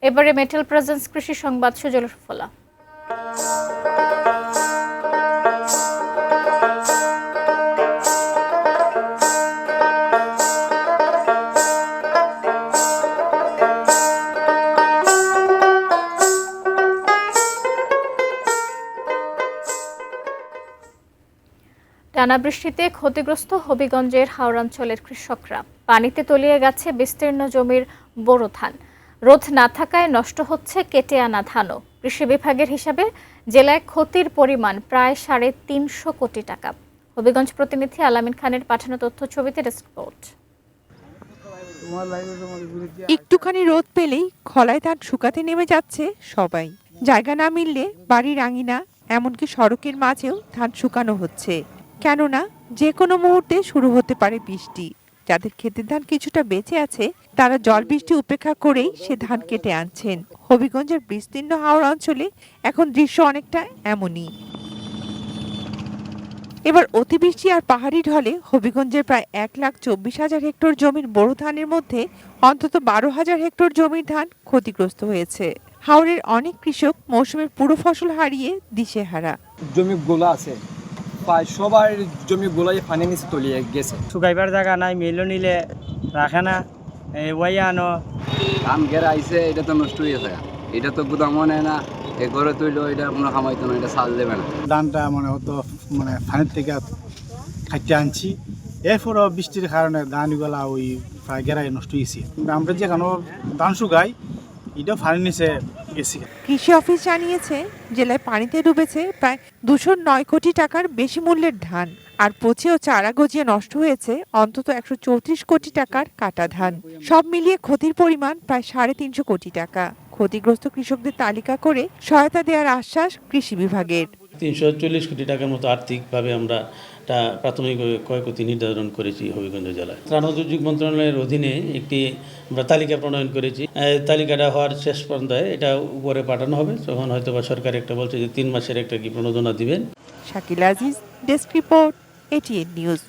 এবারে metal presence কৃষি সংবাদ সুজল সুফলা। টানা বৃষ্টিতে ক্ষতিগ্রস্ত হবিগঞ্জের হাওড়াঞ্চলের কৃষকরা। পানিতে তলিয়ে গেছে বিস্তীর্ণ জমির বোরো ধান। রোদ না থাকায় নষ্ট হচ্ছে কেটে আনা ধানও। কৃষি বিভাগের হিসাবে জেলায় ক্ষতির পরিমাণ প্রায় ৩৫০ কোটি টাকা। হবিগঞ্জ প্রতিনিধি আলামিন খানের পাঠানো তথ্য ছবিতে ডেস্ক রিপোর্ট। একটুখানি রোদ পেলেই খলায় ধান শুকাতে নেমে যাচ্ছে সবাই। জায়গা না মিললে বাড়ির আঙিনা এমনকি সড়কের মাঝেও ধান শুকানো হচ্ছে, কেননা যে কোনো মুহূর্তে শুরু হতে পারে বৃষ্টি। যাদের ক্ষেতের ধান কিছুটা বেঁচে আছে তারা জল বৃষ্টি উপেক্ষা করেই সে ধান কেটে আনছেন। হবিগঞ্জের বিস্তীর্ণ হাওড় অঞ্চলে এখন দৃশ্য অনেকটা এমনই। এবার অতিবৃষ্টি আর পাহাড়ি ঢলে হবিগঞ্জের প্রায় ১,২৪,০০০ হেক্টর জমির বোরো ধানের মধ্যে অন্তত ১২,০০০ হেক্টর জমির ধান ক্ষতিগ্রস্ত হয়েছে। হাওড়ের অনেক কৃষক মৌসুমের পুরো ফসল হারিয়ে দিশেহারা। জমিগুলো আছে প্রায় সবার জমিগুলোই পানি নিচে তলিয়ে গেছে। শুকাইবার জায়গা নাই, মেলো নিলে রাখে না, ওয়াই আনো ধান ঘেরা আইসে, এটা তো নষ্ট হয়ে যায়, এটা তো গুদাম নেয় না, এ ঘরে তৈল এটা কোনো খামাইতো না, এটা চাল দেবে না। ধানটা হতো পানির থেকে খাইতে আনছি, এরপরও বৃষ্টির কারণে ধানগুলা ওই প্রায় গেরাই নষ্ট হয়েছে। আমরা যেখানে ধান শুকাই এটাও পানি নিচে গেছি। কৃষি অফিস জানিয়েছে জেলায় পানিতে ডুবেছে প্রায় ২০৯ কোটি টাকার বেশি মূল্যের ধান, আর পচে ও চারা গজিয়ে নষ্ট হয়েছে অন্তত ১৩৪ কোটি টাকার কাটা ধান। সব মিলিয়ে ক্ষতির পরিমাণ প্রায় ৩৫০ কোটি টাকা। ক্ষতিগ্রস্ত কৃষকদের তালিকা করে সহায়তা দেওয়ার আশ্বাস কৃষি বিভাগের। ৩৪০ কোটি টাকার মতো আর্থিকভাবে আমরা প্রাথমিক ক্ষয়ক্ষতি নির্ধারণ করেছি হবিগঞ্জ জেলায়। ত্রাণ ও দুর্যোগ মন্ত্রণালয়ের অধীনে একটি আমরা তালিকা প্রণয়ন করেছি। তালিকাটা হওয়ার শেষ পর্যায়ে এটা উপরে পাঠানো হবে, তখন হয়তো বা সরকার একটা বলছে যে ৩ মাসের একটা কি প্রণোদনা দিবেন। Shakil Aziz, desk report, ATN news.